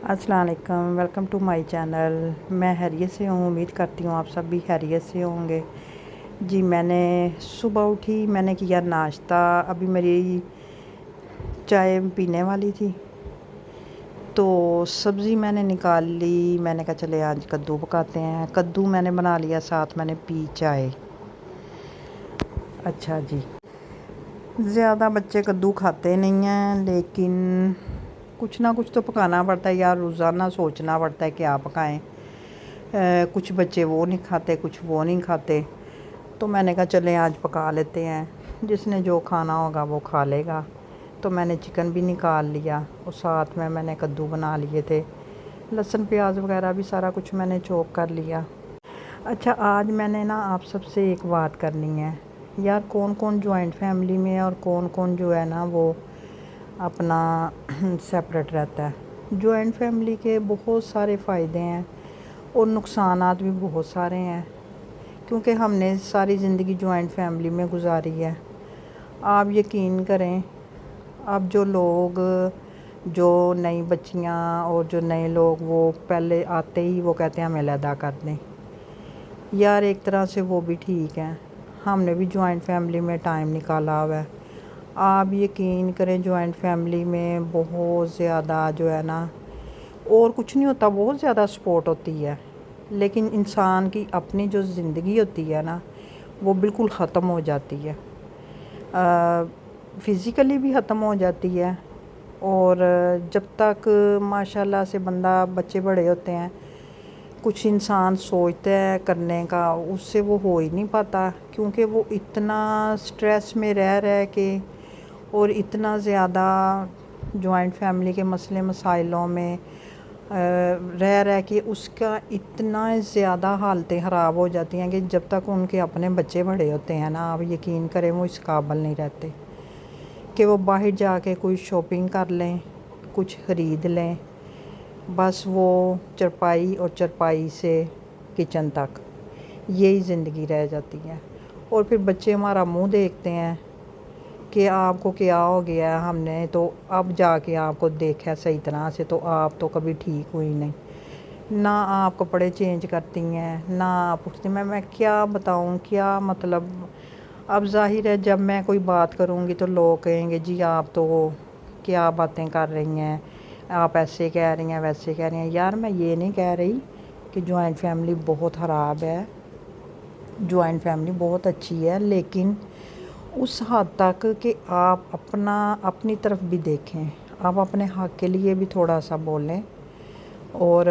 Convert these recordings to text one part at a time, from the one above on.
अस्सलाम वालेकुम, welcome to my channel. मैं खैरियत से हूँ, उम्मीद करती हूँ आप सब भी खैरियत से होंगे। जी मैंने सुबह उठी, मैंने किया नाश्ता। अभी मेरी चाय पीने वाली थी तो सब्ज़ी मैंने निकाल ली। मैंने कहा चले आज कद्दू पकाते हैं। कद्दू मैंने बना लिया, साथ मैंने पी चाय। अच्छा जी, ज़्यादा बच्चे कद्दू खाते नहीं हैं, लेकिन कुछ ना कुछ तो पकाना पड़ता है यार। रोज़ाना सोचना पड़ता है क्या पकाएं। कुछ बच्चे वो नहीं खाते, कुछ वो नहीं खाते, तो मैंने कहा चलें आज पका लेते हैं। जिसने जो खाना होगा वो खा लेगा। तो मैंने चिकन भी निकाल लिया और साथ में मैंने कद्दू बना लिए थे। लहसुन प्याज वगैरह भी सारा कुछ मैंने चॉप कर लिया। अच्छा, आज मैंने ना आप सबसे एक बात करनी है यार। कौन कौन जॉइंट फैमिली में है और कौन कौन जो है ना वो अपना सेपरेट रहता है। जॉइंट फैमिली के बहुत सारे फ़ायदे हैं और नुकसानात भी बहुत सारे हैं, क्योंकि हमने सारी ज़िंदगी जॉइंट फैमिली में गुजारी है। आप यकीन करें, अब जो नई बच्चियां और जो नए लोग वो पहले आते ही वो कहते हैं हमें अलहदा कर दें। यार एक तरह से वो भी ठीक है, हमने भी जॉइंट फैमिली में टाइम निकाला हुआ है। आप यकीन करें, जॉइंट फैमिली में बहुत ज़्यादा जो है ना, और कुछ नहीं होता, बहुत ज़्यादा सपोर्ट होती है। लेकिन इंसान की अपनी जो ज़िंदगी होती है ना, वो बिल्कुल ख़त्म हो जाती है। फ़िज़िकली भी ख़त्म हो जाती है। और जब तक माशाल्लाह से बच्चे बड़े होते हैं, कुछ इंसान सोचता है करने का, उससे वो हो ही नहीं पाता, क्योंकि वो इतना स्ट्रेस में रह के और इतना ज़्यादा जॉइंट फैमिली के मसले मसाइलों में रह के उसका इतना ज़्यादा हालतें ख़राब हो जाती हैं कि जब तक उनके अपने बच्चे बड़े होते हैं ना, आप यकीन करें वो इस काबिल नहीं रहते कि वो बाहर जाके कोई शॉपिंग कर लें, कुछ ख़रीद लें। बस वो चरपाई और चरपाई से किचन तक यही ज़िंदगी रह जाती है। और फिर बच्चे हमारा मुंह देखते हैं कि आपको क्या हो गया, हमने तो अब जाके आपको देखा सही तरह से, तो आप तो कभी ठीक हुई नहीं ना। आप कपड़े चेंज करती हैं ना, आप उठती। मैं क्या बताऊं, क्या मतलब। अब जाहिर है जब मैं कोई बात करूंगी तो लोग कहेंगे जी आप तो क्या बातें कर रही हैं, आप ऐसे कह रही हैं वैसे कह रही हैं। यार मैं ये नहीं कह रही कि जॉइंट फैमिली बहुत ख़राब है, जॉइंट फैमिली बहुत अच्छी है, लेकिन उस हद तक कि आप अपनी तरफ भी देखें, आप अपने हक़ के लिए भी थोड़ा सा बोलें। और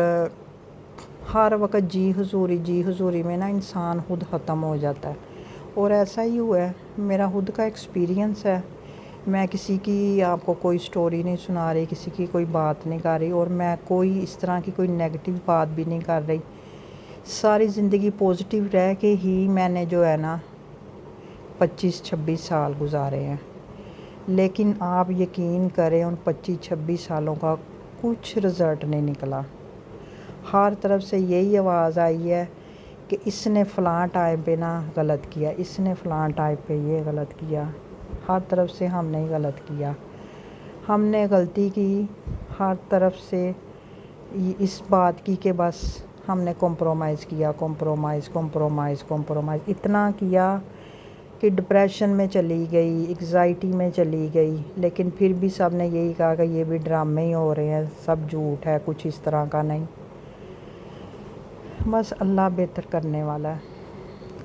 हर वक्त जी हुजूरी में ना इंसान खुद ख़त्म हो जाता है। और ऐसा ही हुआ है, मेरा खुद का एक्सपीरियंस है। मैं किसी की आपको कोई स्टोरी नहीं सुना रही, किसी की कोई बात नहीं कर रही, और मैं कोई इस तरह की कोई नेगेटिव बात भी नहीं कर रही। सारी ज़िंदगी पॉजिटिव रह के ही मैंने जो है ना 25-26 साल गुजारे हैं। लेकिन आप यकीन करें, उन 25-26 सालों का कुछ रिज़ल्ट नहीं निकला। हर तरफ से यही आवाज़ आई है कि इसने फ़लाँ टाइम पे ना गलत किया, इसने फ़लाँ टाइम पे ये गलत किया। हर तरफ से हमने ही गलत किया, हमने गलती की हर तरफ से। इस बात की कि बस हमने कॉम्प्रोमाइज़ किया, कॉम्प्रोमाइज़ इतना किया कि डिप्रेशन में चली गई, एग्ज़ाइटी में चली गई। लेकिन फिर भी सब ने यही कहा कि ये भी ड्रामे ही हो रहे हैं, सब झूठ है, कुछ इस तरह का नहीं। बस अल्लाह बेहतर करने वाला है,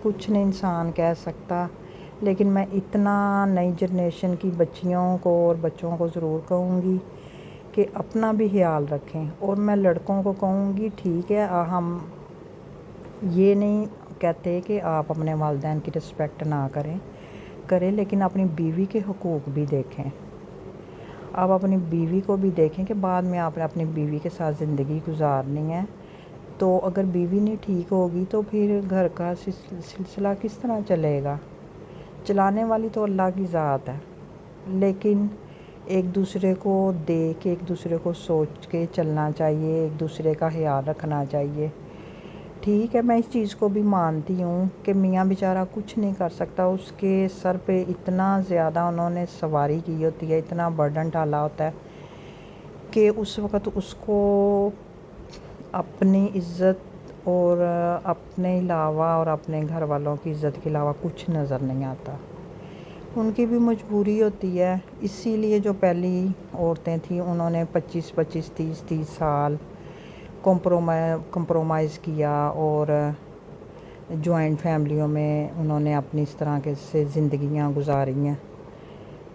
कुछ नहीं इंसान कह सकता। लेकिन मैं इतना नई जनरेशन की बच्चियों को और बच्चों को ज़रूर कहूँगी कि अपना भी ख्याल रखें। और मैं लड़कों को कहूँगी, ठीक है हम ये नहीं कहते कि आप अपने वालिदैन की रिस्पेक्ट ना करें, लेकिन अपनी बीवी के हुकूक भी देखें। आप अपनी बीवी को भी देखें कि बाद में आपने अपनी बीवी के साथ ज़िंदगी गुजारनी है। तो अगर बीवी नहीं ठीक होगी तो फिर घर का सिलसिला किस तरह चलेगा। चलाने वाली तो अल्लाह की ज़ात है, लेकिन एक दूसरे को देख, एक दूसरे को सोच के चलना चाहिए, एक दूसरे का ख्याल रखना चाहिए। ठीक है, मैं इस चीज़ को भी मानती हूँ कि मियाँ बेचारा कुछ नहीं कर सकता, उसके सर पे इतना ज़्यादा उन्होंने सवारी की होती है, इतना बर्डन डाला होता है کہ اس وقت اس کو اپنی عزت اور اپنے علاوہ اور اپنے گھر والوں کی عزت کے علاوہ کچھ نظر نہیں آتا. ان کی بھی مجبوری ہوتی ہے، اسی لیے جو پہلی عورتیں تھیں انہوں نے 25 30 سال کمپرومائز کیا اور جوائنٹ فیملیوں میں انہوں نے اپنی اس طرح کے سے زندگیاں گزاری ہیں.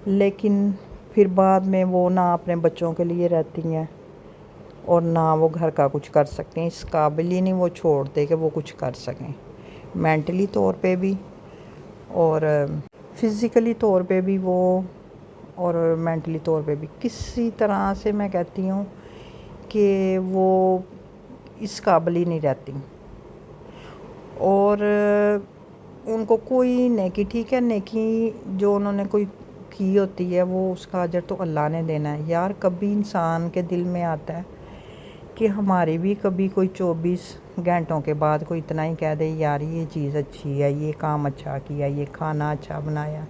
لیکن پھر بعد میں وہ نہ اپنے بچوں کے لیے رہتی ہیں اور نہ وہ گھر کا کچھ کر سکتے ہیں. اس قابل ہی نہیں وہ چھوڑتے کہ وہ کچھ کر سکیں، مینٹلی طور پہ بھی اور فزیکلی طور پہ بھی وہ، اور مینٹلی طور پہ بھی. کسی طرح سے میں کہتی ہوں کہ وہ اس قابل ہی نہیں رہتی. اور ان کو کوئی نیکی، ٹھیک ہے نیکی جو انہوں نے کوئی کی ہوتی ہے وہ اس کا اجر تو اللہ نے دینا ہے. یار کبھی انسان کے دل میں آتا ہے کہ ہماری بھی کبھی کوئی 24 گھنٹوں کے بعد کوئی اتنا ہی کہہ دے یار یہ چیز اچھی ہے، یہ کام اچھا کیا، یہ کھانا اچھا بنایا.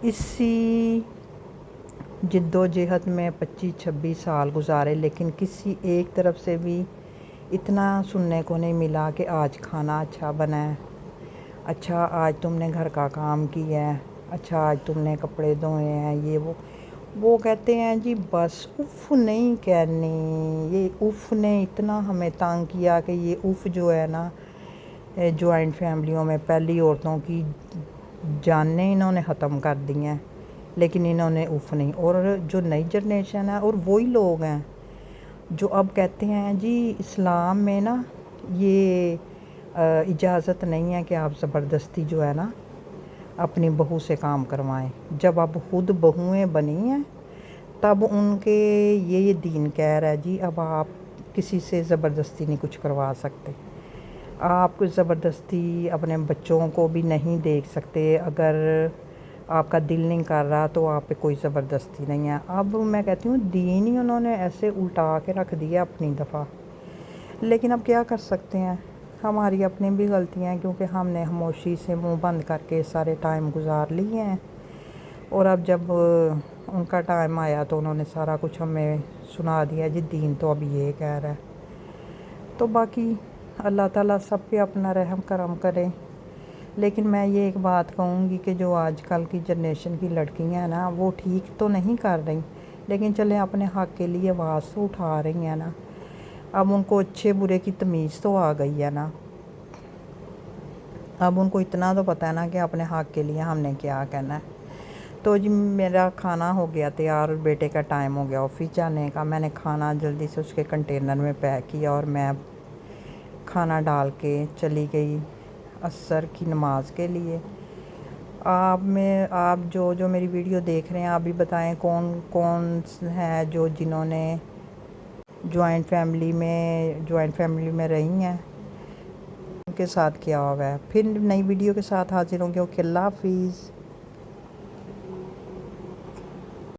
اسی جد و جہد میں 25 سال گزارے لیکن کسی ایک طرف سے بھی اتنا سننے کو نہیں ملا کہ آج کھانا اچھا بنا ہے، اچھا آج تم نے گھر کا کام کیا ہے، اچھا آج تم نے کپڑے دھوئے ہیں، یہ وہ کہتے ہیں جی بس اف نہیں کہنی. یہ اف نے اتنا ہمیں تنگ کیا کہ یہ اف جو ہے نا جوائنٹ فیملیوں میں پہلی عورتوں کی جانیں انہوں نے ختم کر دی ہیں، لیکن انہوں نے اف نہیں. اور جو نئی جنریشن ہے اور وہی لوگ ہیں جو اب کہتے ہیں جی اسلام میں نا یہ اجازت نہیں ہے کہ آپ زبردستی جو ہے نا اپنی بہو سے کام کروائیں. جب اب خود بہویں بنی ہیں تب ان کے یہ دین کہہ رہا ہے جی اب آپ کسی سے زبردستی نہیں کچھ کروا سکتے. آپ زبردستی اپنے بچوں کو بھی نہیں دیکھ سکتے، اگر آپ کا دل نہیں کر رہا تو آپ پہ کوئی زبردستی نہیں ہے. اب میں کہتی ہوں دین ہی انہوں نے ایسے الٹا کے رکھ دیا اپنی دفعہ. لیکن اب کیا کر سکتے ہیں، ہماری اپنی بھی غلطیاں ہیں کیونکہ ہم نے خاموشی سے منہ بند کر کے سارے ٹائم گزار لیے ہیں. اور اب جب ان کا ٹائم آیا تو انہوں نے سارا کچھ ہمیں سنا دیا جی دین تو اب یہ کہہ رہا ہے. تو باقی اللہ تعالیٰ سب پہ اپنا رحم کرم کرے. لیکن میں یہ ایک بات کہوں گی کہ جو آج کل کی جنریشن کی لڑکیاں ہیں نا وہ ٹھیک تو نہیں کر رہی، لیکن چلیں اپنے حق کے لیے آواز تو اٹھا رہی ہیں نا. اب ان کو اچھے برے کی تمیز تو آ گئی ہے نا. اب ان کو اتنا تو پتہ ہے نا کہ اپنے حق کے لیے ہم نے کیا کہنا ہے. تو جی میرا کھانا ہو گیا تیار اور بیٹے کا ٹائم ہو گیا آفس جانے کا. میں نے کھانا جلدی سے اس کے کنٹینر میں پیک کیا اور میں کھانا ڈال کے چلی گئی عصر کی نماز کے لیے. آپ جو میری ویڈیو دیکھ رہے ہیں آپ بھی بتائیں کون ہے جو جنہوں نے جوائنٹ فیملی میں رہی ہیں، ان کے ساتھ کیا ہوا ہے. پھر نئی ویڈیو کے ساتھ حاضر ہوں گے. اوکے اللہ حافظ.